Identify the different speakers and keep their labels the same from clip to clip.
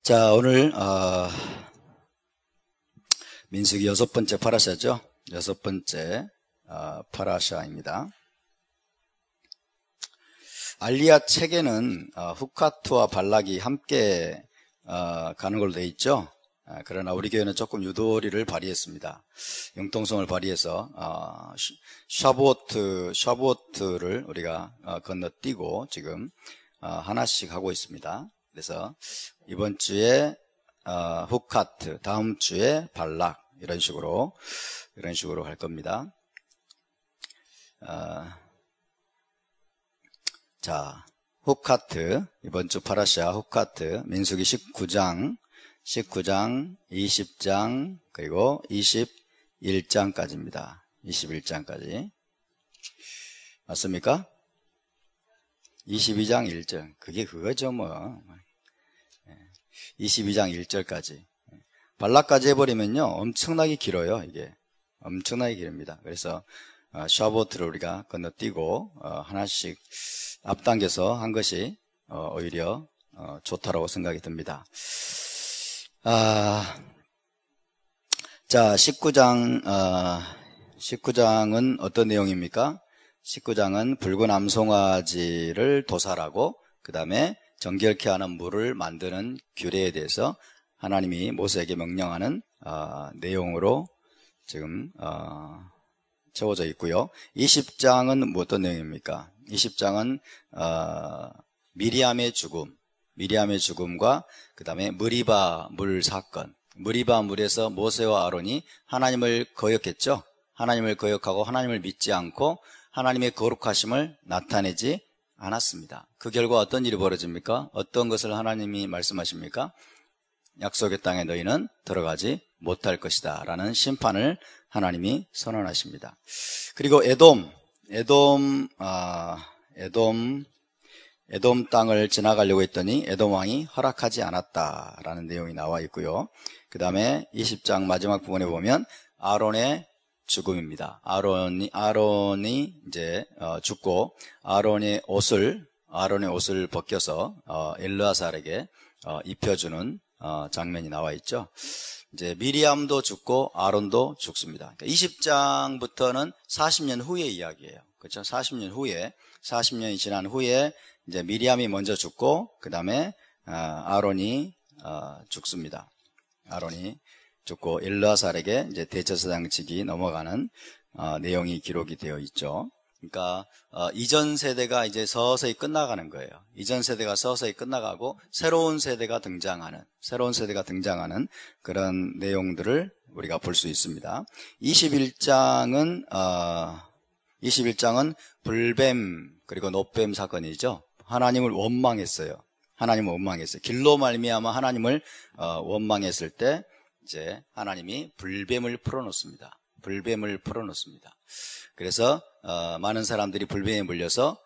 Speaker 1: 자, 오늘 민수기 6번째 파라샤죠. 6번째 파라샤입니다. 알리야 책에는 후카트와 발락이 함께 가는 걸로 되어 있죠. 그러나 우리 교회는 조금 유도리를 발휘했습니다. 융통성을 발휘해서 샤보트를 우리가 건너뛰고 지금 하나씩 하고 있습니다. 그래서 이번 주에 후카트, 다음 주에 발락, 이런 식으로 할 겁니다. 자, 후카트, 이번 주 파라샤 후카트, 민수기 19장, 20장, 그리고 21장까지입니다. 21장까지. 맞습니까? 22장 1절. 그게 그거죠, 뭐. 22장 1절까지. 발락까지 해버리면요, 엄청나게 길어요, 이게. 엄청나게 길입니다. 그래서, 샤보트를 우리가 건너뛰고, 하나씩 앞당겨서 한 것이, 오히려, 좋다라고 생각이 듭니다. 자, 19장은 어떤 내용입니까? 19장은 붉은 암송아지를 도살하고, 그 다음에 정결케 하는 물을 만드는 규례에 대해서 하나님이 모세에게 명령하는 내용으로 지금 채워져 있고요. 20장은 어떤 내용입니까? 20장은 미리암의 죽음과 그 다음에 무리바 물 사건. 무리바 물에서 모세와 아론이 하나님을 거역했죠. 하나님을 거역하고 하나님을 믿지 않고 하나님의 거룩하심을 나타내지 않았습니다. 그 결과 어떤 일이 벌어집니까? 어떤 것을 하나님이 말씀하십니까? 약속의 땅에 너희는 들어가지 못할 것이다 라는 심판을 하나님이 선언하십니다. 그리고 에돔 땅을 지나가려고 했더니 에돔 왕이 허락하지 않았다라는 내용이 나와 있고요. 그 다음에 20장 마지막 부분에 보면 아론의 죽음입니다. 아론이 이제 죽고 아론의 옷을 벗겨서 엘르아살에게 입혀주는 장면이 나와 있죠. 이제 미리암도 죽고 아론도 죽습니다. 그러니까 20장부터는 40년 후의 이야기예요. 그렇죠? 40년이 지난 후에 이제 미리암이 먼저 죽고 그 다음에 아론이 죽습니다. 아론이 죽고 엘르아살에게 이제 대제사장직이 넘어가는 내용이 기록이 되어 있죠. 그러니까 이전 세대가 이제 서서히 끝나가는 거예요. 이전 세대가 서서히 끝나가고 새로운 세대가 등장하는 그런 내용들을 우리가 볼 수 있습니다. 21장은 불뱀 그리고 놋뱀 사건이죠. 하나님을 원망했어요. 길로 말미암아 하나님을 원망했을 때 이제 하나님이 불뱀을 풀어놓습니다. 그래서 많은 사람들이 불뱀에 물려서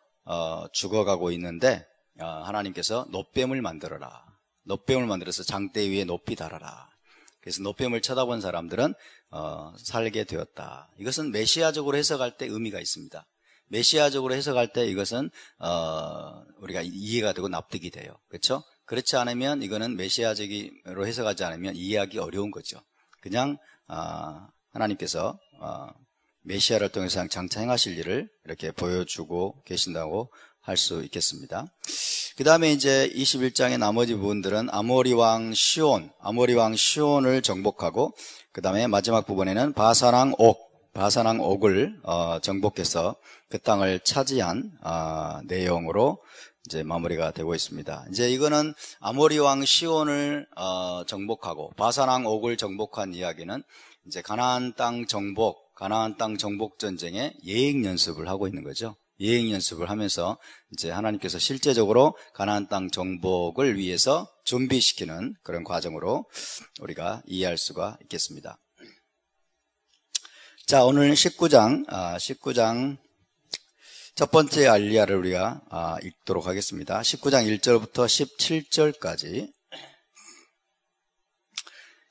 Speaker 1: 죽어가고 있는데 하나님께서 놋뱀을 만들어서 장대 위에 높이 달아라. 그래서 놋뱀을 쳐다본 사람들은 살게 되었다. 이것은 메시아적으로 해석할 때 의미가 있습니다. 메시아적으로 해석할 때 이것은 우리가 이해가 되고 납득이 돼요. 그렇죠? 그렇지 않으면 이거는 메시아적으로 해석하지 않으면 이해하기 어려운 거죠. 그냥 하나님께서 메시아를 통해서 장차 행하실 일을 이렇게 보여주고 계신다고 할 수 있겠습니다. 그 다음에 이제 21장의 나머지 부분들은 아모리 왕 시온을 정복하고 그 다음에 마지막 부분에는 바사랑 옥을 정복해서 그 땅을 차지한 내용으로 이제 마무리가 되고 있습니다. 이제 이거는 아모리 왕 시온을 정복하고 바산 왕 옥을 정복한 이야기는 이제 가나안 땅 정복 전쟁의 예행 연습을 하고 있는 거죠. 예행 연습을 하면서 이제 하나님께서 실제적으로 가나안 땅 정복을 위해서 준비시키는 그런 과정으로 우리가 이해할 수가 있겠습니다. 자, 오늘 19장 첫 번째 알리야를 우리가 읽도록 하겠습니다. 19장 1절부터 17절까지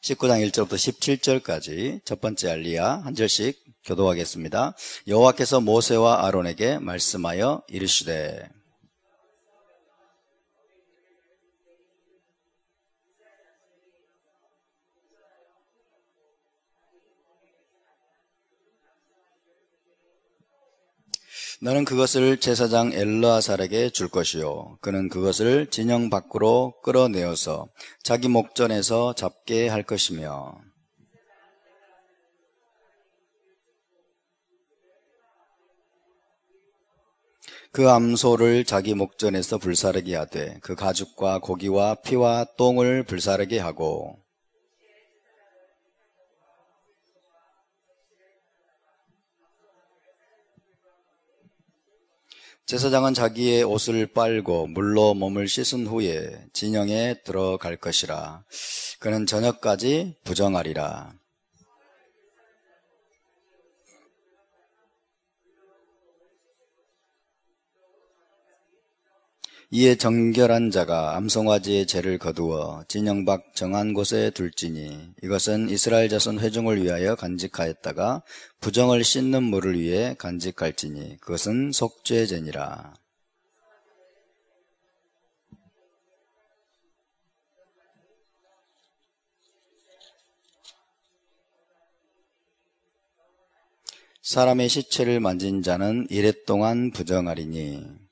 Speaker 1: 17절까지 첫 번째 알리야 한 절씩 교도하겠습니다. 여호와께서 모세와 아론에게 말씀하여 이르시되 너는 그것을 제사장 엘르아살에게 줄 것이요 그는 그것을 진영 밖으로 끌어내어서 자기 목전에서 잡게 할 것이며 그 암소를 자기 목전에서 불사르게 하되 그 가죽과 고기와 피와 똥을 불사르게 하고 제사장은 자기의 옷을 빨고 물로 몸을 씻은 후에 진영에 들어갈 것이라. 그는 저녁까지 부정하리라. 이에 정결한 자가 암송아지의 죄를 거두어 진영 밖 정한 곳에 둘지니 이것은 이스라엘 자손 회중을 위하여 간직하였다가 부정을 씻는 물을 위해 간직할지니 그것은 속죄제니라. 사람의 시체를 만진 자는 이래 동안 부정하리니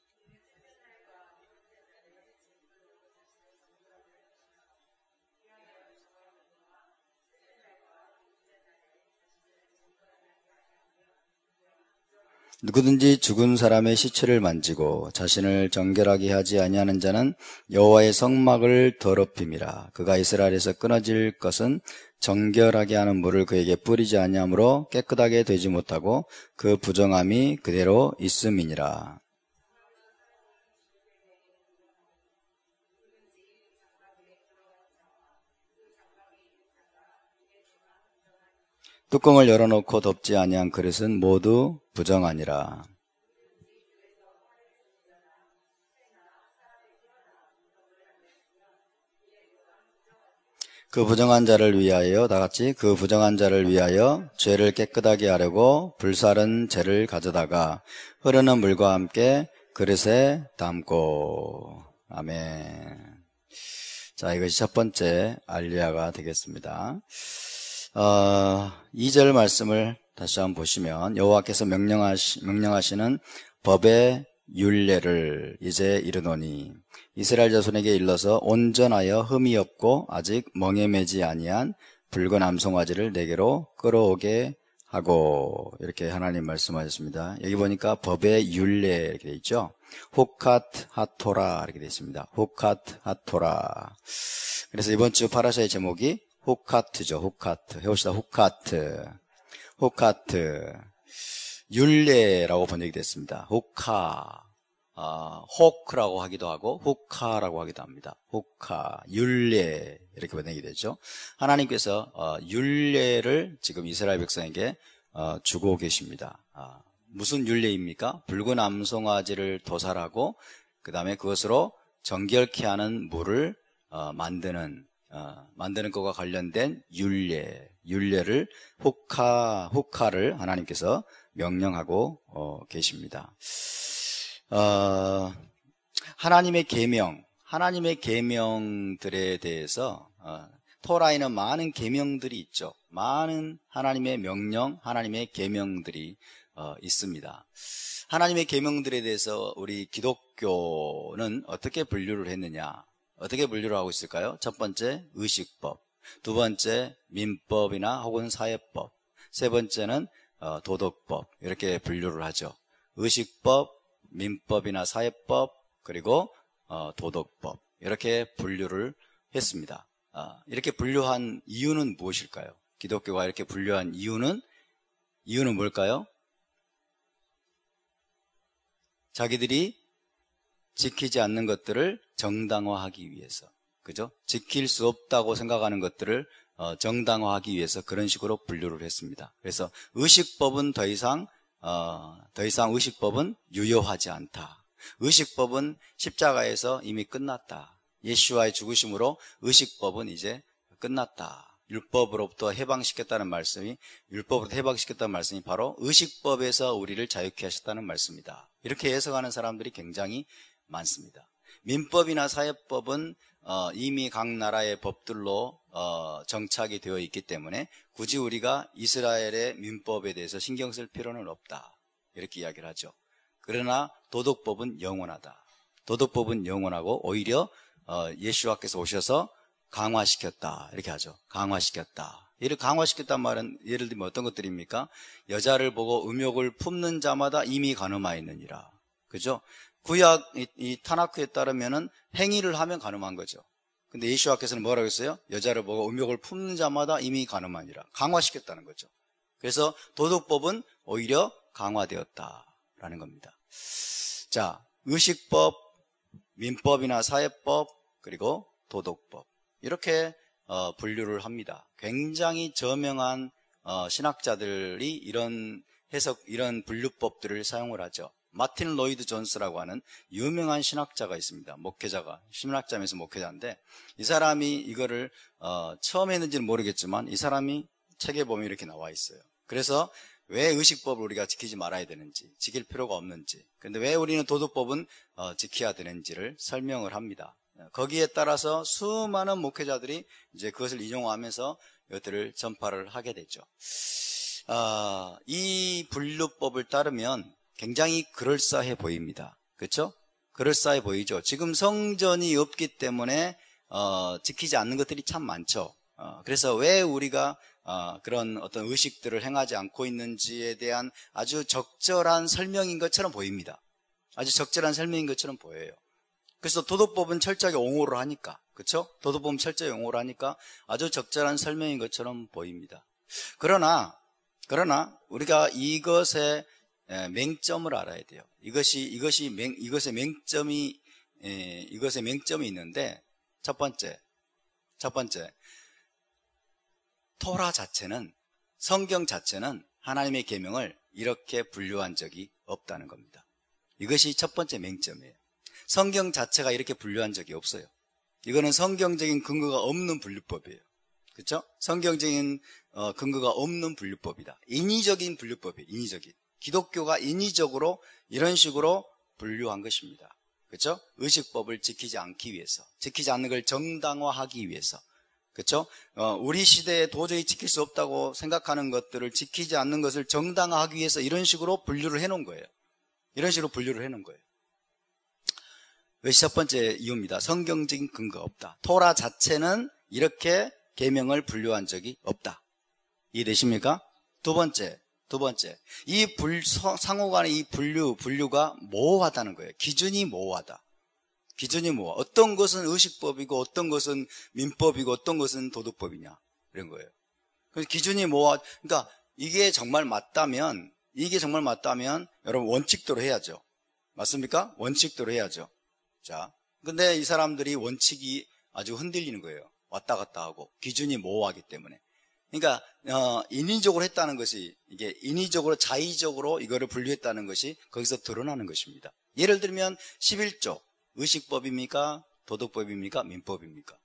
Speaker 1: 누구든지 죽은 사람의 시체를 만지고 자신을 정결하게 하지 아니하는 자는 여호와의 성막을 더럽힘이라. 그가 이스라엘에서 끊어질 것은 정결하게 하는 물을 그에게 뿌리지 아니하므로 깨끗하게 되지 못하고 그 부정함이 그대로 있음이니라. 뚜껑을 열어놓고 덮지 아니한 그릇은 모두 부정하니라. 그 부정한 자를 위하여 다같이 그 부정한 자를 위하여 죄를 깨끗하게 하려고 불사른 재를 가져다가 흐르는 물과 함께 그릇에 담고. 아멘. 자, 이것이 첫 번째 알리야가 되겠습니다. 2절 말씀을 다시 한번 보시면 여호와께서 명령하시는 법의 율례를 이제 이르노니 이스라엘 자손에게 일러서 온전하여 흠이 없고 아직 멍에 매지 아니한 붉은 암송아지를 내게로 끌어오게 하고 이렇게 하나님 말씀하셨습니다. 여기 보니까 법의 율례 이렇게 되어 있죠. 후카트 하토라 이렇게 되어 있습니다. 후카트 하토라. 그래서 이번 주 파라샤의 제목이 후카트죠. 후카트. 해봅시다. 후카트. 후카트. 율례라고 번역이 됐습니다. 후카. 호크라고 하기도 하고 후카라고 하기도 합니다. 후카. 율례. 이렇게 번역이 되죠. 하나님께서 율례를 지금 이스라엘 백성에게 주고 계십니다. 무슨 율례입니까? 붉은 암송아지를 도살하고 그 다음에 그것으로 정결케 하는 물을 만드는 것과 관련된 율례를 후카를 하나님께서 명령하고 계십니다. 하나님의 계명들에 대해서 토라에는 많은 계명들이 있죠. 많은 하나님의 명령, 하나님의 계명들이 있습니다. 하나님의 계명들에 대해서 우리 기독교는 어떻게 분류를 했느냐? 어떻게 분류를 하고 있을까요? 첫 번째, 의식법. 두 번째, 민법이나 혹은 사회법. 세 번째는 도덕법. 이렇게 분류를 하죠. 의식법, 민법이나 사회법, 그리고 도덕법. 이렇게 분류를 했습니다. 이렇게 분류한 이유는 무엇일까요? 기독교가 이렇게 분류한 이유는 뭘까요? 자기들이 지키지 않는 것들을 정당화하기 위해서, 그죠? 지킬 수 없다고 생각하는 것들을 정당화하기 위해서 그런 식으로 분류를 했습니다. 그래서 의식법은 더 이상 의식법은 유효하지 않다. 의식법은 십자가에서 이미 끝났다. 예수와의 죽으심으로 의식법은 이제 끝났다. 율법으로부터 해방시켰다는 말씀이 바로 의식법에서 우리를 자유케 하셨다는 말씀이다. 이렇게 해석하는 사람들이 굉장히 많습니다. 민법이나 사회법은 이미 각 나라의 법들로 정착이 되어 있기 때문에 굳이 우리가 이스라엘의 민법에 대해서 신경 쓸 필요는 없다. 이렇게 이야기를 하죠. 그러나 도덕법은 영원하다. 도덕법은 영원하고 오히려 예수와께서 오셔서 강화시켰다. 이렇게 하죠. 강화시켰다. 이를 강화시켰단 말은 예를 들면 어떤 것들입니까? 여자를 보고 음욕을 품는 자마다 이미 간음하였느니라. 그죠? 구약 이 타나크에 따르면은 행위를 하면 간음한 거죠. 근데 예수와께서는 뭐라고 했어요? 여자를 보고 음욕을 품는 자마다 이미 간음하니라. 강화시켰다는 거죠. 그래서 도덕법은 오히려 강화되었다라는 겁니다. 자, 의식법, 민법이나 사회법, 그리고 도덕법 이렇게 분류를 합니다. 굉장히 저명한 신학자들이 이런 해석, 이런 분류법들을 사용을 하죠. 마틴 로이드 존스라고 하는 유명한 신학자가 있습니다. 목회자가, 신학자면서 목회자인데 이 사람이 이거를 처음 했는지는 모르겠지만 이 사람이 책에 보면 이렇게 나와 있어요. 그래서 왜 의식법을 우리가 지키지 말아야 되는지, 지킬 필요가 없는지, 근데 왜 우리는 도덕법은 지켜야 되는지를 설명을 합니다. 거기에 따라서 수많은 목회자들이 이제 그것을 인용하면서 이것들을 전파를 하게 되죠. 이 분류법을 따르면 굉장히 그럴싸해 보입니다. 그렇죠? 그럴싸해 보이죠. 지금 성전이 없기 때문에 지키지 않는 것들이 참 많죠. 그래서 왜 우리가 그런 어떤 의식들을 행하지 않고 있는지에 대한 아주 적절한 설명인 것처럼 보입니다. 아주 적절한 설명인 것처럼 보여요. 그래서 도덕법은 철저하게 옹호를 하니까, 그렇죠? 도덕법은 철저히 옹호를 하니까 아주 적절한 설명인 것처럼 보입니다. 그러나 우리가 이것의 맹점을 알아야 돼요. 이것의 맹점이 있는데 첫 번째 토라 자체는, 성경 자체는 하나님의 계명을 이렇게 분류한 적이 없다는 겁니다. 이것이 첫 번째 맹점이에요. 성경 자체가 이렇게 분류한 적이 없어요. 이거는 성경적인 근거가 없는 분류법이에요. 그렇죠? 성경적인 근거가 없는 분류법이다. 인위적인 분류법이에요. 인위적인. 기독교가 인위적으로 이런 식으로 분류한 것입니다. 그렇죠? 의식법을 지키지 않기 위해서, 지키지 않는 걸 정당화하기 위해서, 그렇죠? 우리 시대에 도저히 지킬 수 없다고 생각하는 것들을 지키지 않는 것을 정당화하기 위해서 이런 식으로 분류를 해놓은 거예요. 이런 식으로 분류를 해놓은 거예요. 이것이 첫 번째 이유입니다. 성경적인 근거가 없다. 토라 자체는 이렇게 계명을 분류한 적이 없다. 이해되십니까? 두 번째, 이 상호간의 이 분류가 모호하다는 거예요. 기준이 모호하다. 기준이 모호하. 어떤 것은 의식법이고 어떤 것은 민법이고 어떤 것은 도덕법이냐, 이런 거예요. 그래서 기준이 모호하. 그러니까 이게 정말 맞다면 여러분 원칙대로 해야죠. 맞습니까? 원칙대로 해야죠. 자, 근데 이 사람들이 원칙이 아주 흔들리는 거예요. 왔다 갔다 하고 기준이 모호하기 때문에. 그러니까 인위적으로 했다는 것이, 이게 인위적으로 자의적으로 이거를 분류했다는 것이 거기서 드러나는 것입니다. 예를 들면 11조 의식법입니까? 도덕법입니까? 민법입니까?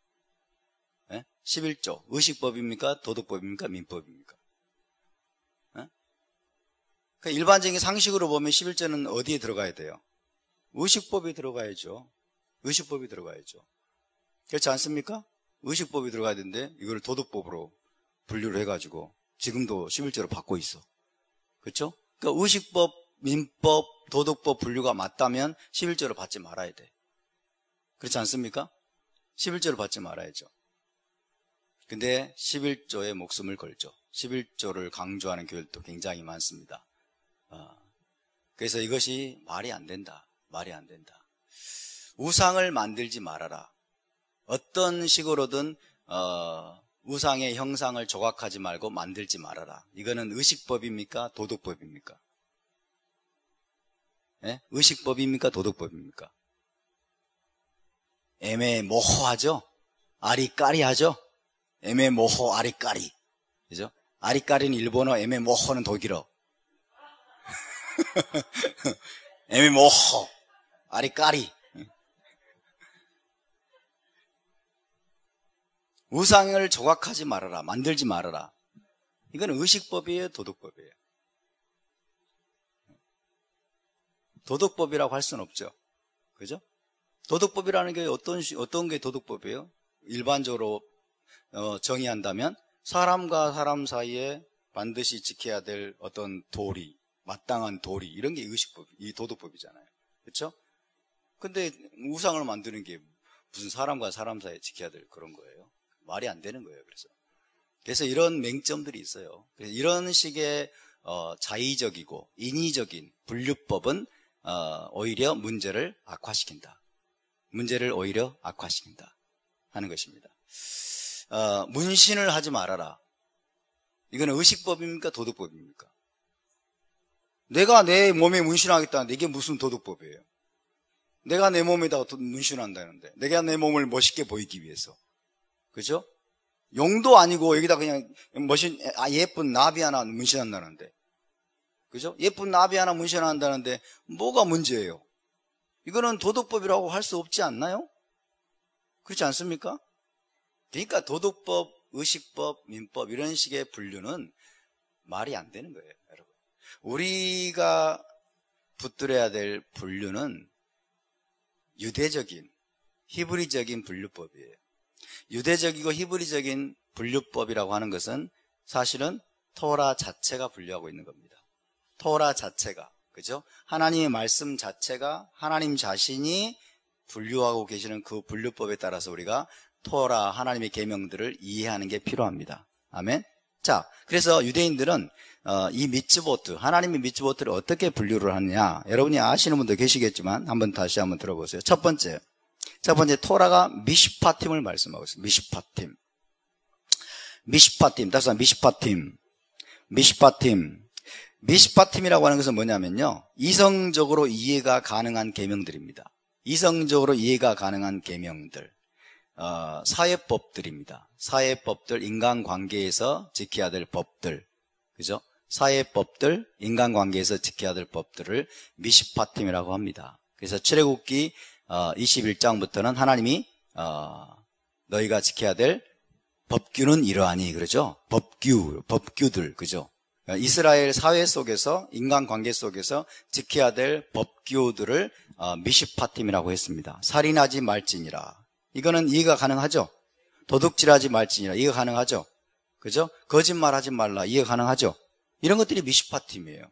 Speaker 1: 11조 의식법입니까? 도덕법입니까? 민법입니까? 그러니까 일반적인 상식으로 보면 11조는 어디에 들어가야 돼요? 의식법에 들어가야죠. 의식법이 들어가야죠. 그렇지 않습니까? 의식법이 들어가야 되는데 이걸 도덕법으로 분류를 해가지고 지금도 11조로 받고 있어. 그렇죠? 그러니까 의식법, 민법, 도덕법 분류가 맞다면 11조를 받지 말아야 돼. 그렇지 않습니까? 11조를 받지 말아야죠. 근데 11조에 목숨을 걸죠. 11조를 강조하는 교회도 굉장히 많습니다. 그래서 이것이 말이 안 된다. 말이 안 된다. 우상을 만들지 말아라. 어떤 식으로든 우상의 형상을 조각하지 말고 만들지 말아라. 이거는 의식법입니까? 도덕법입니까? 예? 의식법입니까? 도덕법입니까? 애매모호하죠? 아리까리하죠? 애매모호 아리까리. 그죠? 아리까리는 일본어, 애매모호는 독일어. 애매모호 아리까리. 우상을 조각하지 말아라. 만들지 말아라. 이건 의식법이에요? 도덕법이에요? 도덕법이라고 할 수는 없죠. 그죠? 도덕법이라는 게 어떤 게 도덕법이에요? 일반적으로 정의한다면 사람과 사람 사이에 반드시 지켜야 될 어떤 도리, 마땅한 도리 이런 게 의식법, 이 도덕법이잖아요. 그렇죠? 근데 우상을 만드는 게 무슨 사람과 사람 사이에 지켜야 될 그런 거예요. 말이 안 되는 거예요. 그래서 이런 맹점들이 있어요. 그래서 이런 식의 자의적이고 인위적인 분류법은 오히려 문제를 악화시킨다. 문제를 오히려 악화시킨다 하는 것입니다. 문신을 하지 말아라. 이거는 의식법입니까? 도덕법입니까? 내가 내 몸에 문신하겠다는데 이게 무슨 도덕법이에요? 내가 내 몸에다가 문신한다는데, 내가 내 몸을 멋있게 보이기 위해서, 그죠? 용도 아니고 여기다 그냥 예쁜 나비 하나 문신한다는데, 그죠? 예쁜 나비 하나 문신한다는데 뭐가 문제예요? 이거는 도덕법이라고 할 수 없지 않나요? 그렇지 않습니까? 그러니까 도덕법, 의식법, 민법 이런 식의 분류는 말이 안 되는 거예요, 여러분. 우리가 붙들어야 될 분류는 유대적인, 히브리적인 분류법이에요. 유대적이고 히브리적인 분류법이라고 하는 것은 사실은 토라 자체가 분류하고 있는 겁니다. 토라 자체가, 그죠? 하나님의 말씀 자체가 하나님 자신이 분류하고 계시는 그 분류법에 따라서 우리가 토라, 하나님의 계명들을 이해하는 게 필요합니다. 아멘? 자, 그래서 유대인들은 이 미츠보트, 하나님의 미츠보트를 어떻게 분류를 하느냐, 여러분이 아시는 분도 계시겠지만 다시 한번 들어보세요. 첫 번째 토라가 미시파팀을 말씀하고 있습니다. 미시파팀이라고 하는 것은 뭐냐면요, 이성적으로 이해가 가능한 계명들입니다. 이성적으로 이해가 가능한 계명들, 사회법들입니다. 사회법들, 인간관계에서 지켜야 될 법들, 그죠? 사회법들, 인간관계에서 지켜야 될 법들을 미시파팀이라고 합니다. 그래서 출애굽기 21장부터는 하나님이 너희가 지켜야 될 법규는 이러하니, 그러죠? 법규들, 그죠? 이스라엘 사회 속에서, 인간관계 속에서 지켜야 될 법규들을 미시파팀이라고 했습니다. 살인하지 말지니라. 이거는 이해가 가능하죠? 도둑질하지 말지니라. 이해가 가능하죠? 그죠? 거짓말하지 말라. 이해가 가능하죠? 이런 것들이 미시파팀이에요.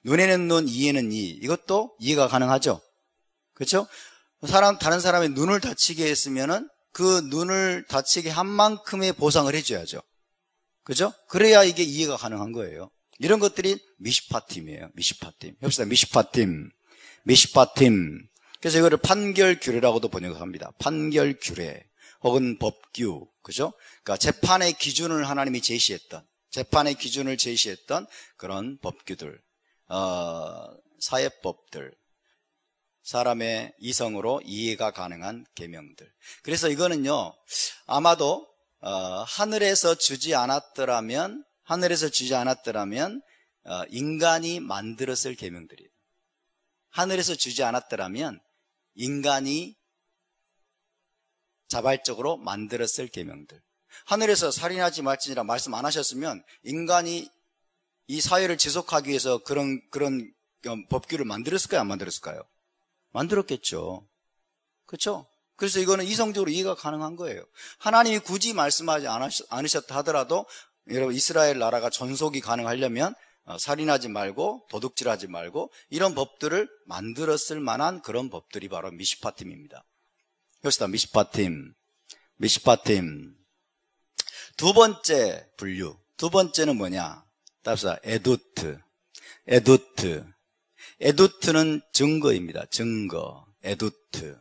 Speaker 1: 눈에는 눈, 이에는 이. 이것도 이해가 가능하죠? 그렇죠? 다른 사람의 눈을 다치게 했으면은 그 눈을 다치게 한 만큼의 보상을 해줘야죠. 그죠? 그래야 이게 이해가 가능한 거예요. 이런 것들이 미시파팀이에요. 미시파팀. 해봅시다. 미시파팀. 그래서 이거를 판결규례라고도 번역합니다. 판결규례 혹은 법규. 그죠? 그러니까 재판의 기준을 하나님이 제시했던, 그런 법규들, 사회법들, 사람의 이성으로 이해가 가능한 계명들. 그래서 이거는요, 아마도 하늘에서 주지 않았더라면 인간이 만들었을 계명들이에요. 하늘에서 주지 않았더라면 인간이 자발적으로 만들었을 계명들. 하늘에서 살인하지 말지니라 말씀 안 하셨으면 인간이 이 사회를 지속하기 위해서 그런 법규를 만들었을까요? 안 만들었을까요? 만들었겠죠. 그렇죠? 그래서 이거는 이성적으로 이해가 가능한 거예요. 하나님이 굳이 말씀하지 않으셨다 하더라도 여러분, 이스라엘 나라가 전속이 가능하려면 살인하지 말고 도둑질하지 말고 이런 법들을 만들었을 만한 그런 법들이 바로 미시파팀입니다. 그렇습니다. 미시파팀. 두 번째 분류. 두 번째는 뭐냐? 답사 에두트는 증거입니다. 증거. 에두트.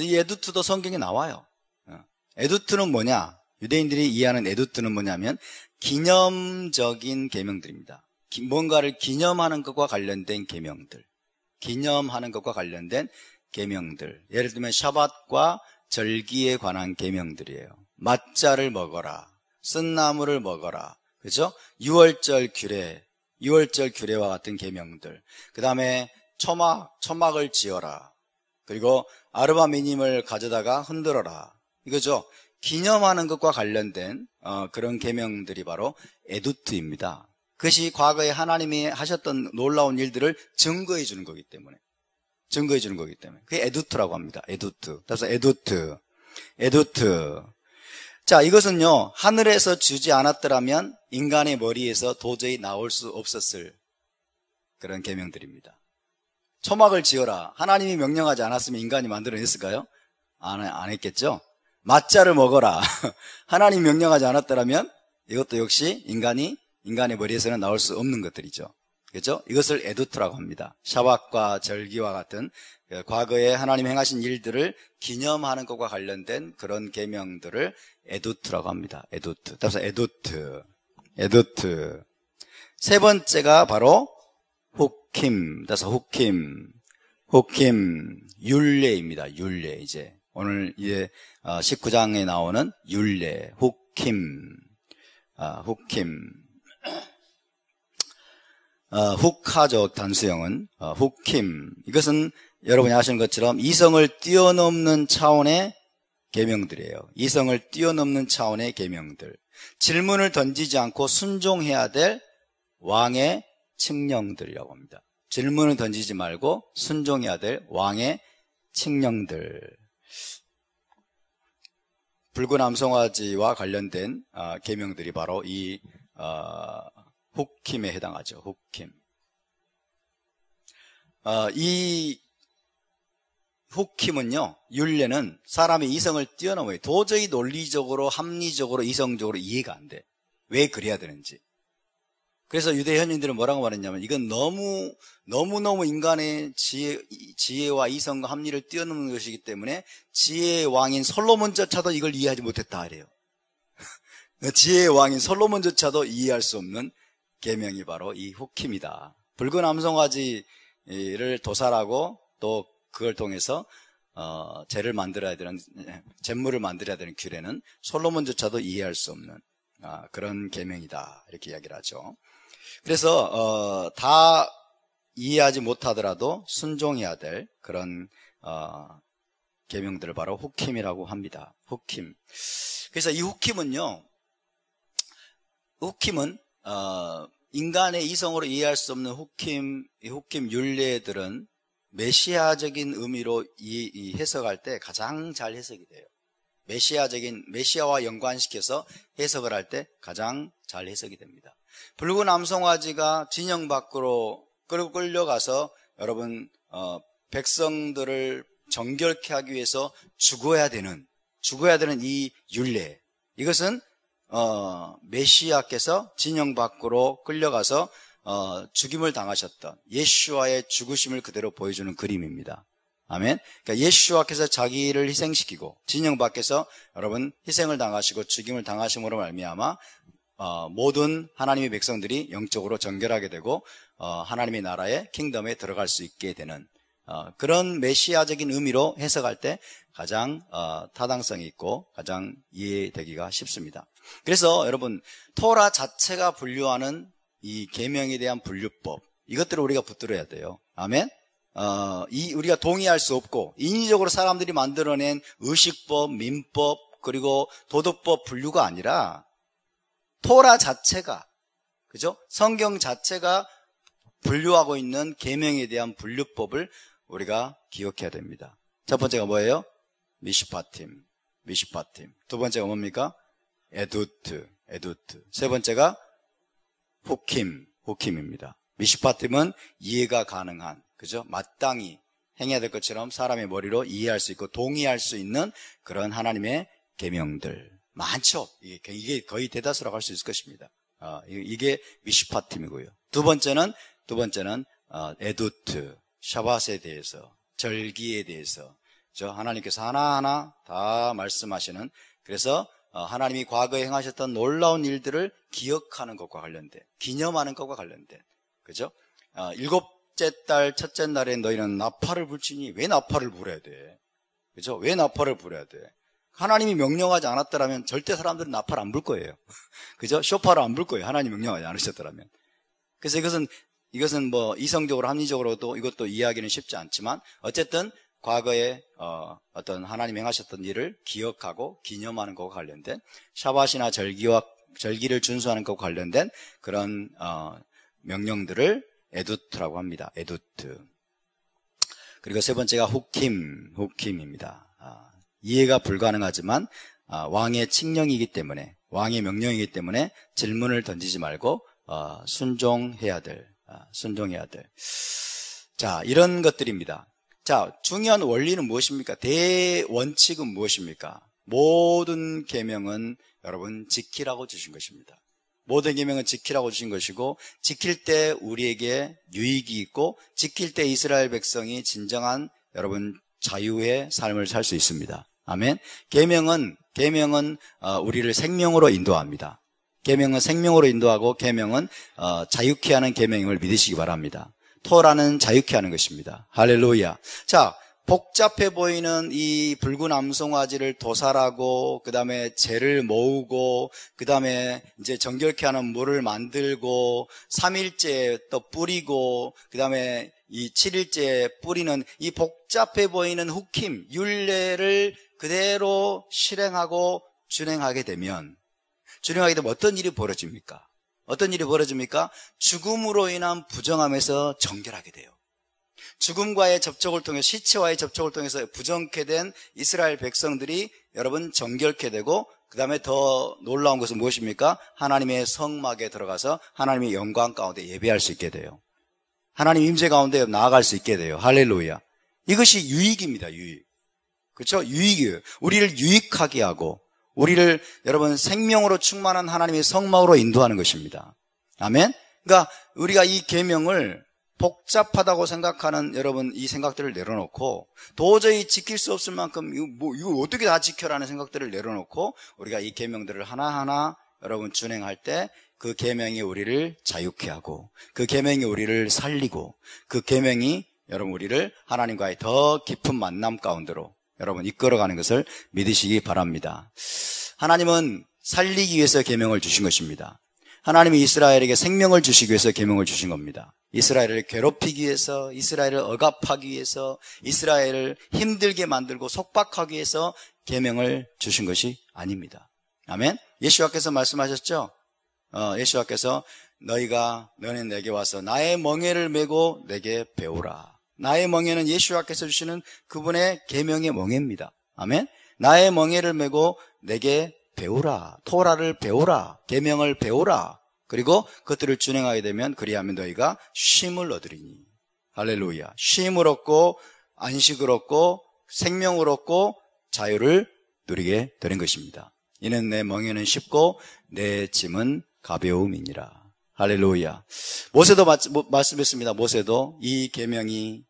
Speaker 1: 이 에두트도 성경에 나와요. 에두트는 뭐냐? 유대인들이 이해하는 에두트는 뭐냐면 기념적인 계명들입니다. 뭔가를 기념하는 것과 관련된 계명들. 예를 들면 샤밧과 절기에 관한 계명들이에요. 맞자를 먹어라. 쓴 나물을 먹어라. 그죠? 유월절 규례와 같은 계명들. 그 다음에 초막을 지어라. 그리고 아르바미님을 가져다가 흔들어라. 이거죠. 기념하는 것과 관련된 그런 계명들이 바로 에두트입니다. 그것이 과거에 하나님이 하셨던 놀라운 일들을 증거해 주는 거기 때문에. 그게 에두트라고 합니다. 그래서 에두트. 자, 이것은요, 하늘에서 주지 않았더라면 인간의 머리에서 도저히 나올 수 없었을 그런 계명들입니다. 초막을 지어라. 하나님이 명령하지 않았으면 인간이 만들어냈을까요? 안 했겠죠? 맞자를 먹어라. 하나님 명령하지 않았더라면 이것도 역시 인간의 머리에서는 나올 수 없는 것들이죠. 그렇죠? 이것을 에두트라고 합니다. 샤밧과 절기와 같은 과거에 하나님 행하신 일들을 기념하는 것과 관련된 그런 계명들을 에두트라고 합니다. 에두트. 따라서 에두트. 세 번째가 바로 후킴. 따라서 후킴. 율례입니다. 율례. 이제 오늘 이제 19장에 나오는 율례. 후킴. 훅하죠. 단수형은 후킴. 이것은 여러분이 아시는 것처럼 이성을 뛰어넘는 차원의 계명들이에요. 이성을 뛰어넘는 차원의 계명들. 질문을 던지지 않고 순종해야 될 왕의 칙령들이라고 합니다. 질문을 던지지 말고 순종해야 될 왕의 칙령들. 붉은 암송아지와 관련된 계명들이 바로 이 후킴에 해당하죠. 후킴. 이 후킴은요, 율례는 사람의 이성을 뛰어넘어요. 도저히 논리적으로, 합리적으로, 이성적으로 이해가 안 돼. 왜 그래야 되는지. 그래서 유대 현인들은 뭐라고 말했냐면, 이건 너무너무 인간의 지혜와 이성과 합리를 뛰어넘는 것이기 때문에 지혜의 왕인 솔로몬조차도 이걸 이해하지 못했다 이래요. 지혜의 왕인 솔로몬조차도 이해할 수 없는 계명이 바로 이 후킴이다. 붉은 암송아지를 도살하고 또 그걸 통해서 재물을 만들어야 되는 규례는 솔로몬조차도 이해할 수 없는 그런 계명이다. 이렇게 이야기를 하죠. 그래서 다 이해하지 못하더라도 순종해야 될 그런 계명들을 바로 후킴이라고 합니다. 후킴. 그래서 이 후킴은 인간의 이성으로 이해할 수 없는 후킴 율례들은 메시아적인 의미로 해석할 때 가장 잘 해석이 돼요. 메시아와 연관시켜서 해석을 할 때 가장 잘 해석이 됩니다. 붉은 암송아지가 진영 밖으로 끌려가서 여러분 백성들을 정결케 하기 위해서 죽어야 되는 이 율례, 이것은 메시아께서 진영 밖으로 끌려가서 죽임을 당하셨던 예수와의 죽으심을 그대로 보여주는 그림입니다. 아멘. 그러니까 예수와께서 자기를 희생시키고 진영 밖에서 여러분 희생을 당하시고 죽임을 당하심으로 말미암아 모든 하나님의 백성들이 영적으로 정결하게 되고 하나님의 나라의 킹덤에 들어갈 수 있게 되는 그런 메시아적인 의미로 해석할 때 가장 타당성이 있고 가장 이해되기가 쉽습니다. 그래서 여러분 토라 자체가 분류하는 이 계명에 대한 분류법, 이것들을 우리가 붙들어야 돼요. 아멘. 우리가 동의할 수 없고 인위적으로 사람들이 만들어낸 의식법, 민법, 그리고 도덕법 분류가 아니라 토라 자체가, 그죠? 성경 자체가 분류하고 있는 계명에 대한 분류법을 우리가 기억해야 됩니다. 첫 번째가 뭐예요? 미슈파팀. 두 번째가 뭡니까? 에두트. 세 번째가 후킴입니다. 미슈파팀은 이해가 가능한, 그죠? 마땅히 행해야 될 것처럼 사람의 머리로 이해할 수 있고 동의할 수 있는 그런 하나님의 계명들 많죠. 이게 거의 대다수라고 할 수 있을 것입니다. 이게 미슈파팀이고요. 두 번째는 에두트, 샤밧에 대해서, 절기에 대해서, 하나님께서 하나하나 다 말씀하시는, 그래서 하나님이 과거에 행하셨던 놀라운 일들을 기억하는 것과 관련된, 기념하는 것과 관련된, 그죠? 일곱째 달 첫째 날에 너희는 나팔을 불지니 왜 나팔을 불어야 돼? 그죠? 왜 나팔을 불어야 돼? 하나님이 명령하지 않았더라면 절대 사람들은 나팔 안 불 거예요. 그죠? 쇼파를 안 불 거예요. 하나님 명령하지 않으셨더라면. 그래서 이것은 뭐 이성적으로 합리적으로도 이것도 이해하기는 쉽지 않지만 어쨌든 과거에 어떤 하나님 행하셨던 일을 기억하고 기념하는 것과 관련된 샤밧이나 절기를 준수하는 것과 관련된 그런 명령들을 에두트라고 합니다. 에두트. 그리고 세 번째가 후킴입니다. 이해가 불가능하지만 왕의 칙령이기 때문에, 왕의 명령이기 때문에 질문을 던지지 말고 순종해야 될. 자, 이런 것들입니다. 자, 중요한 원리는 무엇입니까? 대원칙은 무엇입니까? 모든 계명은 여러분 지키라고 주신 것입니다. 모든 계명은 지키라고 주신 것이고, 지킬 때 우리에게 유익이 있고, 지킬 때 이스라엘 백성이 진정한 여러분 자유의 삶을 살 수 있습니다. 아멘. 계명은 우리를 생명으로 인도합니다. 계명은 생명으로 인도하고, 계명은 자유케 하는 계명임을 믿으시기 바랍니다. 토라는 자유케 하는 것입니다. 할렐루야. 자, 복잡해 보이는 이 붉은 암송아지를 도살하고, 그 다음에 재를 모으고, 그 다음에 이제 정결케 하는 물을 만들고, 3일째 또 뿌리고, 그 다음에 이 7일째 뿌리는 이 복잡해 보이는 후킴, 율례를 그대로 실행하고 준행하게 되면 어떤 일이 벌어집니까? 죽음으로 인한 부정함에서 정결하게 돼요. 죽음과의 접촉을 통해, 시체와의 접촉을 통해서 부정케 된 이스라엘 백성들이 여러분 정결케 되고, 그 다음에 더 놀라운 것은 무엇입니까? 하나님의 성막에 들어가서 하나님의 영광 가운데 예배할 수 있게 돼요. 하나님 임재 가운데 나아갈 수 있게 돼요. 할렐루야. 이것이 유익입니다. 유익. 그렇죠? 유익이에요. 우리를 유익하게 하고, 우리를 여러분 생명으로 충만한 하나님의 성막으로 인도하는 것입니다. 아멘. 그러니까 우리가 이 계명을 복잡하다고 생각하는 여러분 이 생각들을 내려놓고, 도저히 지킬 수 없을 만큼 이거 어떻게 다 지켜라는 생각들을 내려놓고, 우리가 이 계명들을 하나하나 여러분 준행할 때 그 계명이 우리를 자유케 하고, 그 계명이 우리를 살리고, 그 계명이 여러분 우리를 하나님과의 더 깊은 만남 가운데로 여러분 이끌어가는 것을 믿으시기 바랍니다. 하나님은 살리기 위해서 계명을 주신 것입니다. 하나님이 이스라엘에게 생명을 주시기 위해서 계명을 주신 겁니다. 이스라엘을 괴롭히기 위해서, 이스라엘을 억압하기 위해서, 이스라엘을 힘들게 만들고 속박하기 위해서 계명을 주신 것이 아닙니다. 아멘. 예수와께서 말씀하셨죠. 예수와께서 너는 내게 와서 나의 멍에를 메고 내게 배우라. 나의 멍에는 예수와께서 주시는 그분의 계명의 멍에입니다. 아멘. 나의 멍에를 메고 내게 배우라. 토라를 배우라. 계명을 배우라. 그리고 그것들을 준행하게 되면 그리하면 너희가 쉼을 얻으리니. 할렐루야. 쉼을 얻고 안식을 얻고 생명을 얻고 자유를 누리게 되는 것입니다. 이는 내 멍에는 쉽고 내 짐은 가벼움이니라. 할렐루야. 모세도 말씀했습니다. 모세도 이 계명이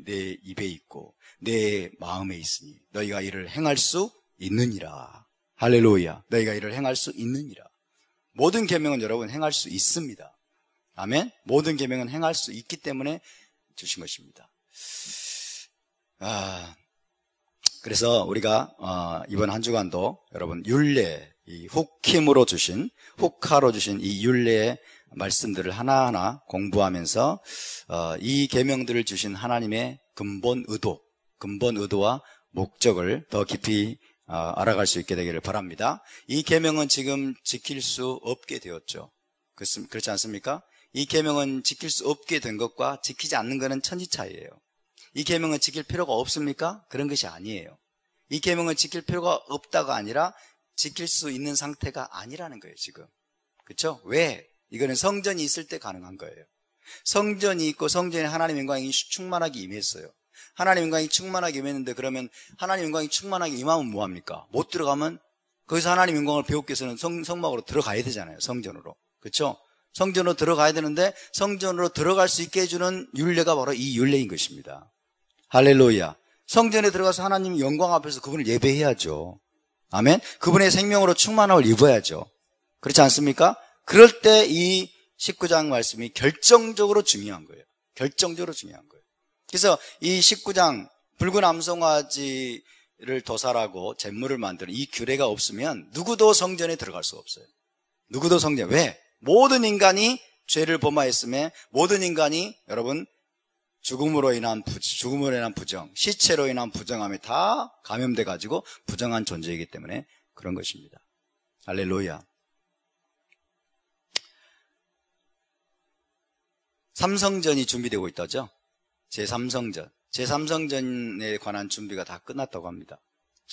Speaker 1: 내 입에 있고 내 마음에 있으니 너희가 이를 행할 수 있느니라. 할렐루야. 너희가 이를 행할 수 있느니라. 모든 계명은 여러분 행할 수 있습니다. 아멘. 모든 계명은 행할 수 있기 때문에 주신 것입니다. 그래서 우리가 이번 한 주간도 여러분 율례, 이 훅힘으로 주신, 훅하로 주신 이 율례의 말씀들을 하나하나 공부하면서 이 계명들을 주신 하나님의 근본 의도와 목적을 더 깊이 알아갈 수 있게 되기를 바랍니다. 이 계명은 지금 지킬 수 없게 되었죠. 그렇지 않습니까? 이 계명은 지킬 수 없게 된 것과 지키지 않는 것은 천지 차이예요. 이 계명은 지킬 필요가 없습니까? 그런 것이 아니에요. 이 계명은 지킬 필요가 없다가 아니라 지킬 수 있는 상태가 아니라는 거예요, 지금. 그렇죠? 왜? 이거는 성전이 있을 때 가능한 거예요. 성전이 있고 성전에 하나님의 영광이 충만하게 임했어요. 하나님의 영광이 충만하게 임했는데, 그러면 하나님의 영광이 충만하게 임하면 뭐합니까? 못 들어가면 거기서 하나님의 영광을 배우기 위해서는 성막으로 들어가야 되잖아요. 성전으로. 그렇죠? 성전으로 들어가야 되는데 성전으로 들어갈 수 있게 해주는 율례가 바로 이 율례인 것입니다. 할렐루야. 성전에 들어가서 하나님 영광 앞에서 그분을 예배해야죠. 아멘. 그분의 생명으로 충만함을 입어야죠. 그렇지 않습니까? 그럴 때 이 19장 말씀이 결정적으로 중요한 거예요. 결정적으로 중요한 거예요. 그래서 이 19장 붉은 암송아지를 도살하고 잿물을 만드는 이 규례가 없으면 누구도 성전에 들어갈 수가 없어요. 누구도 성전. 왜? 모든 인간이 죄를 범하였음에 모든 인간이 여러분 죽음으로 인한 부정, 시체로 인한 부정함에 다 감염돼 가지고 부정한 존재이기 때문에 그런 것입니다. 할렐루야. 삼성전이 준비되고 있다죠. 제3성전에 관한 준비가 다 끝났다고 합니다.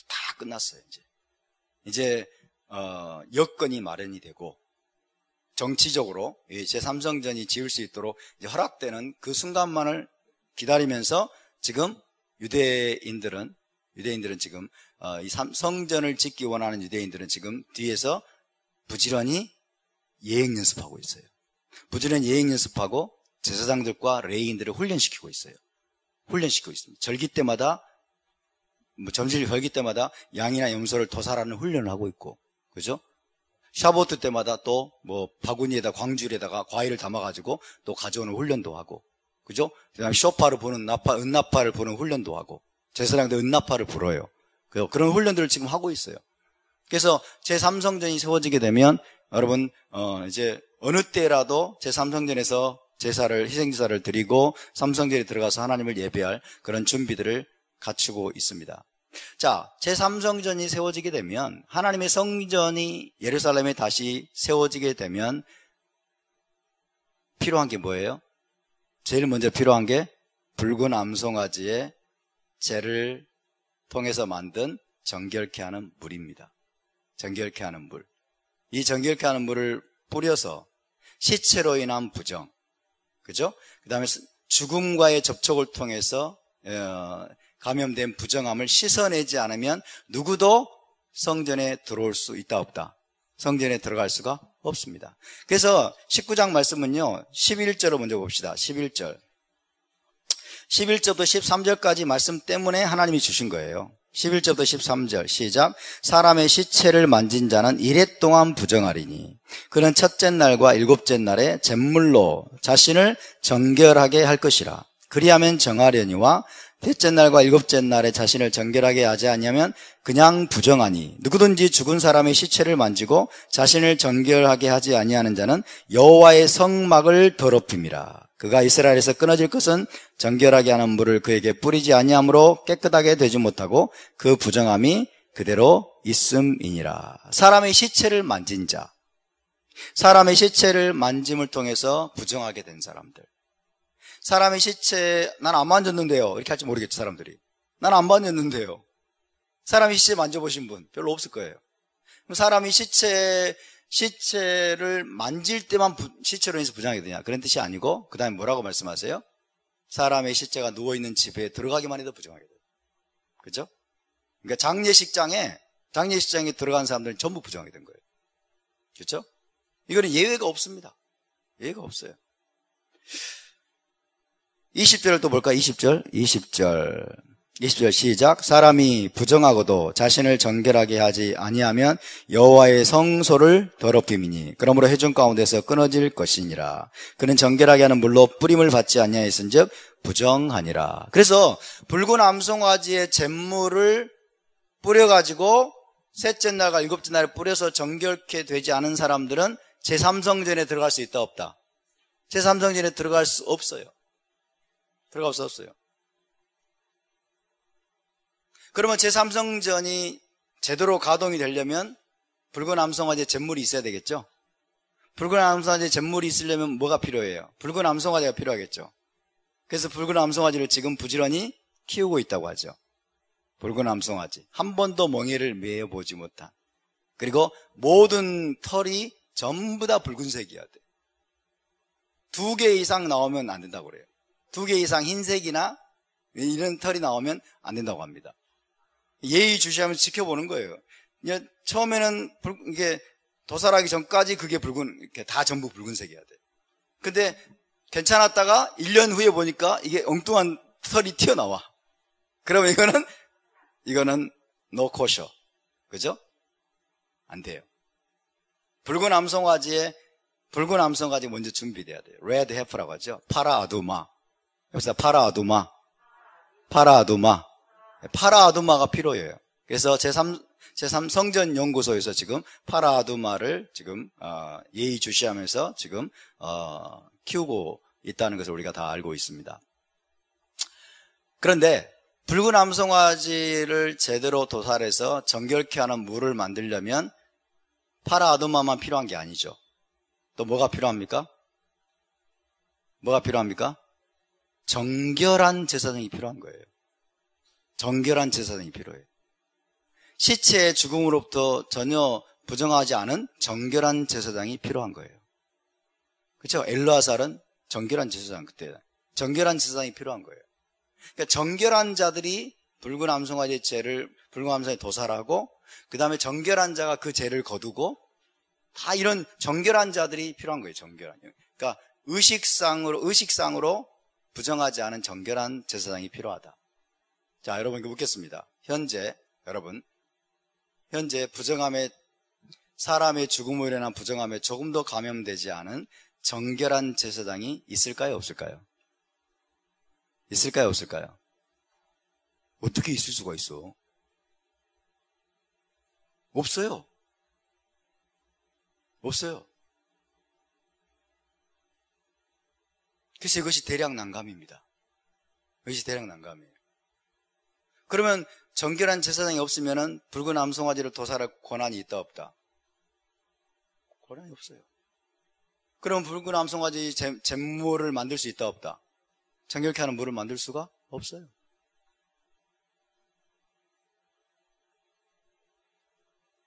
Speaker 1: 다 끝났어요, 이제. 이제 여건이 마련이 되고 정치적으로 제3성전이 지을 수 있도록 이제 허락되는 그 순간만을 기다리면서 지금 유대인들은 지금 이 성전을 짓기 원하는 유대인들은 지금 뒤에서 부지런히 예행 연습하고 있어요. 부지런히 예행 연습하고 제사장들과 레위인들을 훈련시키고 있어요. 훈련시키고 있습니다. 절기 때마다 점실 절기 때마다 양이나 염소를 도살하는 훈련을 하고 있고, 그죠? 샤보트 때마다 또 바구니에다 광주리에다가 과일을 담아가지고 또 가져오는 훈련도 하고, 그죠? 그다음에 쇼파를 부는 은나파를 부는 훈련도 하고, 제사장도 은나파를 불어요. 그런 훈련들을 지금 하고 있어요. 그래서 제3성전이 세워지게 되면 여러분 이제 어느 때라도 제3성전에서 희생제사를 드리고 삼성전에 들어가서 하나님을 예배할 그런 준비들을 갖추고 있습니다. 자, 제3성전이 세워지게 되면, 하나님의 성전이 예루살렘에 다시 세워지게 되면 필요한 게 뭐예요? 제일 먼저 필요한 게 붉은 암송아지의 재를 통해서 만든 정결케 하는 물입니다. 정결케 하는 물. 이 정결케 하는 물을 뿌려서 시체로 인한 부정, 그죠? 그 다음에 죽음과의 접촉을 통해서 감염된 부정함을 씻어내지 않으면 누구도 성전에 들어올 수 있다 없다? 성전에 들어갈 수가 없습니다. 그래서 19장 말씀은요, 11절을 먼저 봅시다. 11절부터 13절까지 말씀 때문에 하나님이 주신 거예요. 11절부터 13절 시작. 사람의 시체를 만진 자는 이레 동안 부정하리니 그는 첫째 날과 일곱째 날에 잿물로 자신을 정결하게 할 것이라. 그리하면 정하려니와 넷째 날과 일곱째 날에 자신을 정결하게 하지 아니하면 그냥 부정하니 누구든지 죽은 사람의 시체를 만지고 자신을 정결하게 하지 아니하는 자는 여호와의 성막을 더럽힘이라. 그가 이스라엘에서 끊어질 것은 정결하게 하는 물을 그에게 뿌리지 아니함으로 깨끗하게 되지 못하고 그 부정함이 그대로 있음이니라. 사람의 시체를 만진 자, 사람의 시체를 만짐을 통해서 부정하게 된 사람들. 사람의 시체, 난 안 만졌는데요, 이렇게 할지 모르겠죠, 사람들이. 난 안 만졌는데요. 사람의 시체 만져보신 분 별로 없을 거예요. 그럼 사람이 시체를 만질 때만 시체로 인해서 부정하게 되냐, 그런 뜻이 아니고, 그 다음에 뭐라고 말씀하세요? 사람의 시체가 누워있는 집에 들어가기만 해도 부정하게 돼요. 그죠? 그러니까 장례식장에 들어간 사람들은 전부 부정하게 된 거예요. 그렇죠? 이거는 예외가 없습니다. 예외가 없어요. 20절을 또 볼까? 20절 시작. 사람이 부정하고도 자신을 정결하게 하지 아니하면 여호와의 성소를 더럽힘이니 그러므로 회중 가운데서 끊어질 것이니라. 그는 정결하게 하는 물로 뿌림을 받지 아니하였은즉 부정하니라. 그래서 붉은 암송아지의 잿물을 뿌려가지고 셋째 날과 일곱째 날에 뿌려서 정결케 되지 않은 사람들은 제3성전에 들어갈 수 있다 없다? 제3성전에 들어갈 수 없어요. 들어갈 수 없어요. 그러면 제3성전이 제대로 가동이 되려면 붉은 암송아지에 잿물이 있어야 되겠죠? 붉은 암송아지에 잿물이 있으려면 뭐가 필요해요? 붉은 암송아지가 필요하겠죠? 그래서 붉은 암송아지를 지금 부지런히 키우고 있다고 하죠. 붉은 암송아지. 한 번도 멍에를 메어보지 못한. 그리고 모든 털이 전부 다 붉은색이어야 돼. 2개 이상 나오면 안 된다고 그래요. 2개 이상 흰색이나 이런 털이 나오면 안 된다고 합니다. 예의주시하면서 지켜보는 거예요. 처음에는 이게 도살하기 전까지 그게 다 전부 붉은색이어야 돼. 근데 괜찮았다가 1년 후에 보니까 이게 엉뚱한 털이 튀어나와. 그러면 이거는 no kosher. 그죠? 안 돼요. 붉은 암송아지 먼저 준비돼야 돼요. red heifer라고 하죠. 파라아두마. 여기서 파라아두마가 필요해요. 그래서 제3성전 연구소에서 지금 파라아두마를 지금 예의주시하면서 지금 키우고 있다는 것을 우리가 다 알고 있습니다. 그런데 붉은 암송아지를 제대로 도살해서 정결케 하는 물을 만들려면 파라아두마만 필요한 게 아니죠. 또 뭐가 필요합니까? 정결한 제사장이 필요한 거예요. 정결한 제사장이 필요해요. 시체의 죽음으로부터 전혀 부정하지 않은 정결한 제사장이 필요한 거예요. 그렇죠? 엘르아살은 정결한 제사장, 그때 정결한 제사장이 필요한 거예요. 그러니까 정결한 자들이 붉은 암송아지 죄를 붉은 암송아지 도살하고, 그 다음에 정결한 자가 그 죄를 거두고, 다 이런 정결한 자들이 필요한 거예요. 정결한. 그러니까 의식상으로 부정하지 않은 정결한 제사장이 필요하다. 자, 여러분께 묻겠습니다. 현재 부정함에, 사람의 죽음으로 인한 부정함에 조금 더 감염되지 않은 정결한 제사장이 있을까요? 없을까요? 있을까요? 없을까요? 어떻게 있을 수가 있어? 없어요. 없어요. 그래서 이것이 대략 난감입니다. 이것이 대략 난감이에요. 그러면 정결한 제사장이 없으면 붉은 암송아지를 도살할 권한이 있다 없다? 권한이 없어요. 그럼 붉은 암송아지 잿물을 만들 수 있다 없다? 정결케 하는 물을 만들 수가 없어요.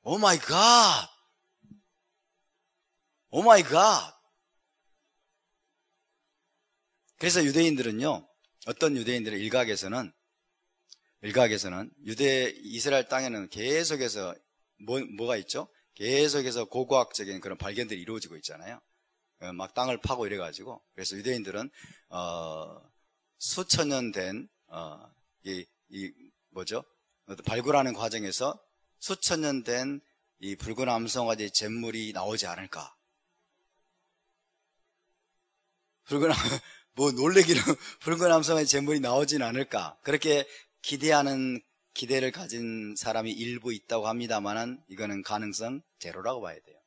Speaker 1: 오 마이 갓! 오 마이 갓! 그래서 유대인들은요, 어떤 유대인들의 일각에서는 이스라엘 땅에는 계속해서 뭐가 있죠? 계속해서 고고학적인 그런 발견들이 이루어지고 있잖아요. 막 땅을 파고 이래가지고. 그래서 유대인들은 수천 년 된 발굴하는 과정에서 수천 년 된 이 붉은 암송아지 잿물이 나오지 않을까? 놀래기는 붉은 암송아지 잿물이 나오진 않을까? 그렇게 기대를 가진 사람이 일부 있다고 합니다만은, 이거는 가능성 제로라고 봐야 돼요.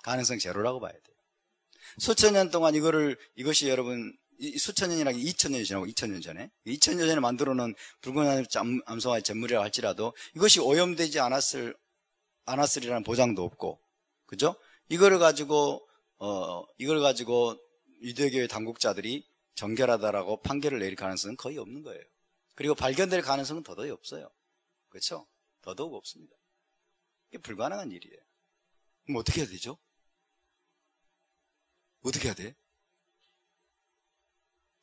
Speaker 1: 가능성 제로라고 봐야 돼요. 수천 년 동안 이것이 여러분, 수천 년이라기 2000년이 지나고 2000년 전에 2000년 전에 만들어 놓은 붉은 암송아지 잿물이라고 할지라도 이것이 오염되지 않았으리라는 보장도 없고, 그죠? 이거를 가지고 유대교의 당국자들이 정결하다라고 판결을 내릴 가능성은 거의 없는 거예요. 그리고 발견될 가능성은 더더욱 없어요. 그렇죠? 더더욱 없습니다. 이게 불가능한 일이에요. 그럼 어떻게 해야 되죠? 어떻게 해야 돼?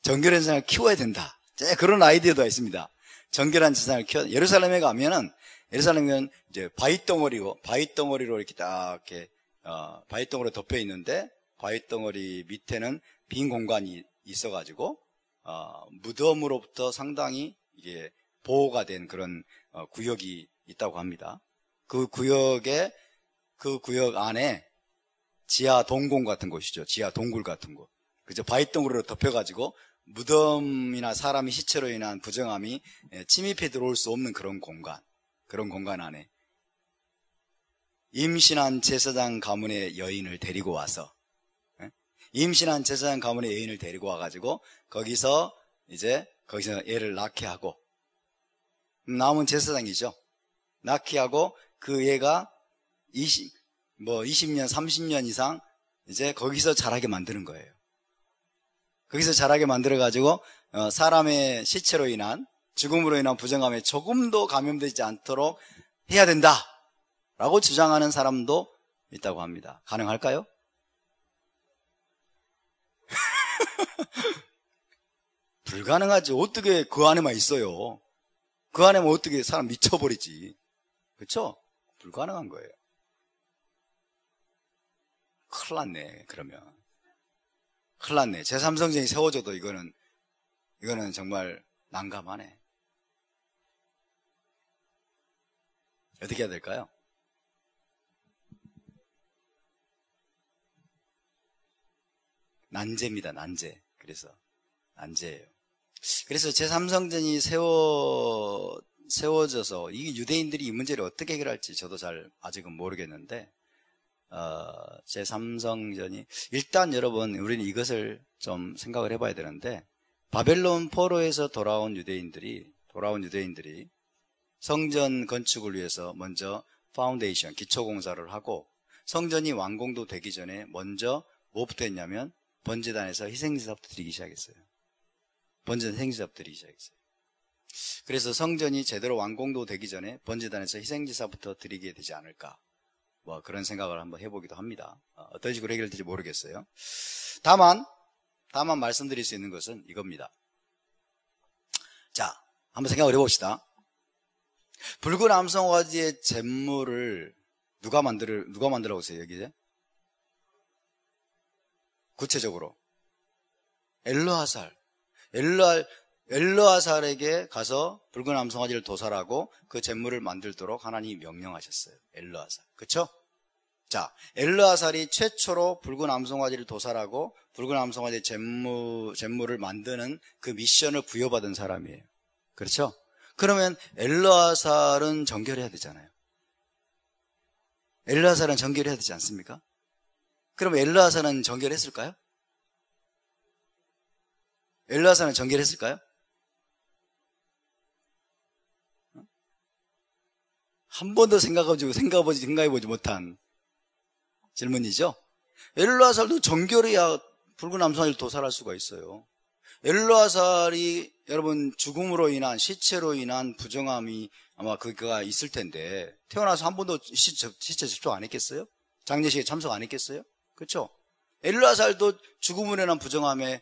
Speaker 1: 정결한 제사장을 키워야 된다. 그런 아이디어도 있습니다. 정결한 제사장을 키워. 예루살렘에 가면은 이제 바위덩어리로 이렇게 딱 이렇게 바위덩어리로 덮여 있는데, 바위덩어리 밑에는 빈 공간이 있어가지고 무덤으로부터 상당히 이게 보호가 된 그런 구역이 있다고 합니다. 그 구역 안에 지하 동공 같은 곳이죠. 지하 동굴 같은 곳. 그죠? 바위덩어리로 덮여가지고 무덤이나 사람의 시체로 인한 부정함이 침입해 들어올 수 없는 그런 공간 안에 임신한 제사장 가문의 여인을 데리고 와서, 임신한 제사장 가문의 여인을 데리고 와가지고 거기서 애를 낳게 하고, 남은 제사장이죠. 낳게 하고 그 애가 20년, 30년 이상 이제 거기서 자라게 만드는 거예요. 거기서 자라게 만들어가지고 사람의 시체로 인한, 죽음으로 인한 부정함에 조금도 감염되지 않도록 해야 된다라고 주장하는 사람도 있다고 합니다. 가능할까요? 불가능하지. 어떻게 그 안에만 있어요? 그 안에만 어떻게 사람 미쳐버리지. 그렇죠? 불가능한 거예요. 큰일 났네. 그러면 큰일 났네. 제3성전이 세워져도 이거는 정말 난감하네. 어떻게 해야 될까요? 난제입니다. 난제. 그래서 난제예요. 그래서 제3성전이 세워져서 이게 유대인들이 이 문제를 어떻게 해결할지 저도 잘 아직은 모르겠는데, 제3성전이 일단 여러분, 우리는 이것을 좀 생각을 해봐야 되는데, 바벨론 포로에서 돌아온 유대인들이 성전 건축을 위해서 먼저 파운데이션, 기초공사를 하고, 성전이 완공도 되기 전에 먼저 뭐부터 했냐면 번제단에서 희생제사부터 드리기 시작했어요. 번제단 희생제사부터 드리기 시작했어요. 그래서 성전이 제대로 완공도 되기 전에 번제단에서 희생제사부터 드리게 되지 않을까, 뭐 그런 생각을 한번 해보기도 합니다. 어떤 식으로 해결될지 모르겠어요. 다만 말씀드릴 수 있는 것은 이겁니다. 자, 한번 생각을 해봅시다. 붉은 암송아지의 잿물을 누가 만들라고 했어요, 여기에? 구체적으로 엘르아살에게 가서 붉은 암송아지를 도살하고 그 잿물을 만들도록 하나님이 명령하셨어요. 엘르아살, 그렇죠? 자, 엘르아살이 최초로 붉은 암송아지를 도살하고 붉은 암송아지의 잿물을 만드는 그 미션을 부여받은 사람이에요. 그렇죠? 그러면 엘르아살은 정결해야 되잖아요. 엘르아살은 정결해야 되지 않습니까? 그럼 엘르아살은 정결했을까요? 엘르아살은 정결했을까요? 한 번도 생각해보지 못한 질문이죠. 엘르아살도 정결해야 붉은 암송아지를 도살할 수가 있어요. 엘르아살이 여러분 죽음으로 인한, 시체로 인한 부정함이 아마 그가 있을 텐데 태어나서 한 번도 시체 접촉 안 했겠어요? 장례식에 참석 안 했겠어요? 그렇죠? 엘르아살도 죽음으로 인한 부정함에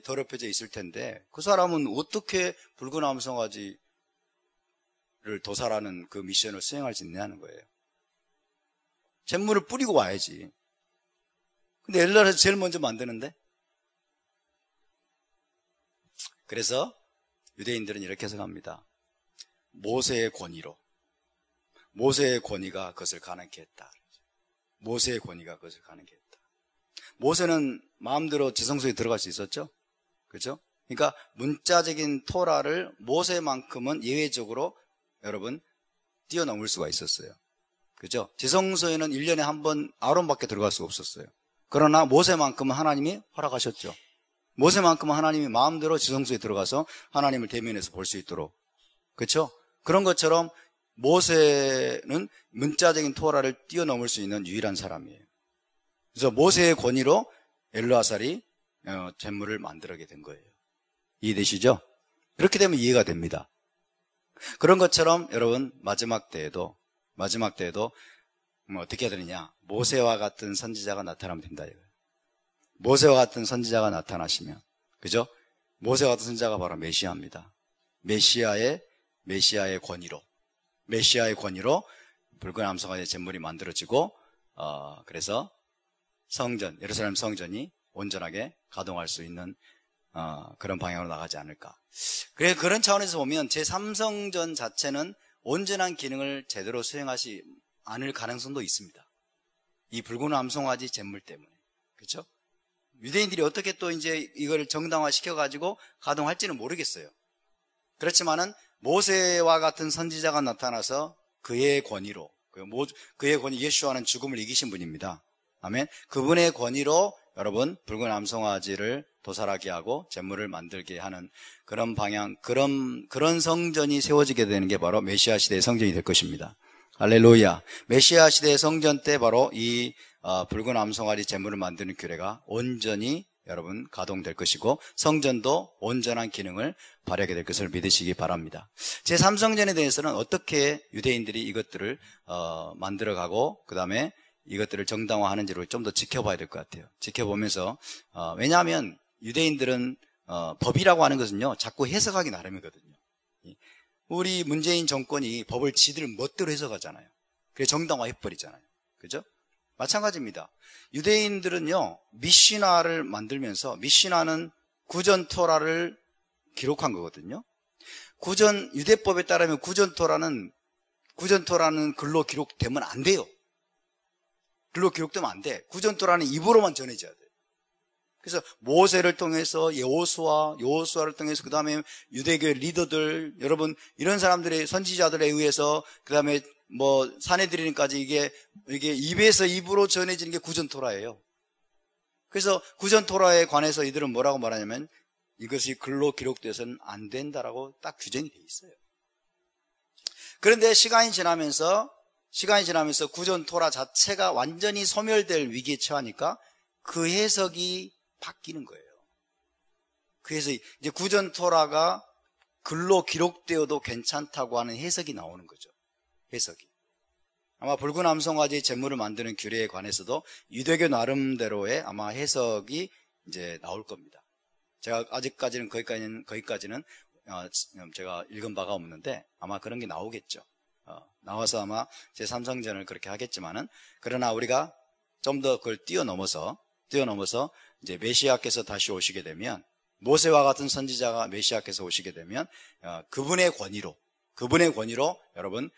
Speaker 1: 더럽혀져 있을 텐데 그 사람은 어떻게 붉은 암송아지를 도살하는 그 미션을 수행할 수 있냐는 거예요. 잿물을 뿌리고 와야지. 근데 엘르아살이 제일 먼저 만드는데? 그래서 유대인들은 이렇게 해석합니다. 모세의 권위가 그것을 가능케 했다. 모세의 권위가 그것을 가능케 했다. 모세는 마음대로 지성소에 들어갈 수 있었죠? 그렇죠? 그러니까 문자적인 토라를 모세만큼은 예외적으로 여러분 뛰어넘을 수가 있었어요. 그렇죠? 지성소에는 1년에 한 번 아론밖에 들어갈 수가 없었어요. 그러나 모세만큼은 하나님이 허락하셨죠. 모세만큼은 하나님이 마음대로 지성소에 들어가서 하나님을 대면해서 볼 수 있도록. 그렇죠? 그런 것처럼 모세는 문자적인 토라를 뛰어넘을 수 있는 유일한 사람이에요. 그래서 모세의 권위로 엘르아살이 잿물을 만들게 된 거예요. 이해되시죠? 그렇게 되면 이해가 됩니다. 그런 것처럼 여러분 마지막 때에도 어떻게 해야 되느냐? 모세와 같은 선지자가 나타나면 된다 이거예요. 모세와 같은 선지자가 나타나시면, 그죠? 모세와 같은 선지자가 바로 메시아입니다. 메시아의 권위로 붉은 암송아지의 잿물이 만들어지고 그래서 예루살렘 성전이 온전하게 가동할 수 있는 그런 방향으로 나가지 않을까. 그런 차원에서 보면 제3성전 자체는 온전한 기능을 제대로 수행하지 않을 가능성도 있습니다. 이 붉은 암송아지 잿물 때문에. 그렇죠? 유대인들이 어떻게 또 이제 이걸 정당화 시켜가지고 가동할지는 모르겠어요. 그렇지만은 모세와 같은 선지자가 나타나서 그의 권위로, 예수와는 죽음을 이기신 분입니다. 아멘. 그분의 권위로 여러분 붉은 암송아지를 도살하게 하고 잿물을 만들게 하는 그런 방향, 그런 성전이 세워지게 되는 게 바로 메시아 시대의 성전이 될 것입니다. 할렐루야. 메시아 시대의 성전 때 바로 이 붉은 암송아지 잿물을 만드는 규례가 온전히 여러분 가동될 것이고 성전도 온전한 기능을 발휘하게 될 것을 믿으시기 바랍니다. 제3성전에 대해서는 어떻게 유대인들이 이것들을 만들어가고 그 다음에 이것들을 정당화하는지를 좀 더 지켜봐야 될 것 같아요. 지켜보면서 왜냐하면 유대인들은 법이라고 하는 것은요 자꾸 해석하기 나름이거든요. 우리 문재인 정권이 법을 지들 멋대로 해석하잖아요. 그래서 정당화해버리잖아요. 그죠? 마찬가지입니다. 유대인들은요 미시나를 만들면서, 미시나는 구전 토라를 기록한 거거든요. 유대법에 따르면 구전 토라는 글로 기록되면 안 돼요. 글로 기록되면 안 돼. 구전 토라는 입으로만 전해져야 돼요. 그래서 모세를 통해서 여호수아를 통해서 그 다음에 유대교의 리더들, 여러분 이런 사람들의 선지자들에 의해서 그 다음에 뭐 사내들이니까지 이게 입에서 입으로 전해지는 게 구전 토라예요. 그래서 구전 토라에 관해서 이들은 뭐라고 말하냐면 이것이 글로 기록돼서는 안 된다라고 딱 규정이 돼 있어요. 그런데 시간이 지나면서 구전 토라 자체가 완전히 소멸될 위기에 처하니까 그 해석이 바뀌는 거예요. 그래서 이제 구전 토라가 글로 기록되어도 괜찮다고 하는 해석이 나오는 거죠. 해석이. 아마 붉은 암송아지 제물을 만드는 규례에 관해서도 유대교 나름대로의 아마 해석이 이제 나올 겁니다. 제가 아직까지는 거기까지는 제가 읽은 바가 없는데 아마 그런 게 나오겠죠. 나와서 아마 제3성전을 그렇게 하겠지만은, 그러나 우리가 좀 더 그걸 뛰어넘어서 이제 메시아께서 다시 오시게 되면, 모세와 같은 선지자가 메시아께서 오시게 되면 그분의 권위로 여러분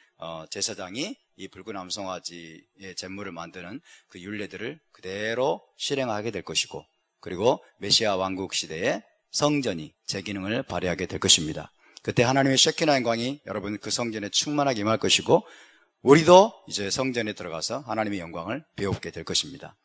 Speaker 1: 제사장이 이 붉은 암송아지의 제물을 만드는 그 율례들을 그대로 실행하게 될 것이고, 그리고 메시아 왕국 시대에 성전이 제 기능을 발휘하게 될 것입니다. 그때 하나님의 셰키나 영광이 여러분 그 성전에 충만하게 임할 것이고, 우리도 이제 성전에 들어가서 하나님의 영광을 배우게 될 것입니다.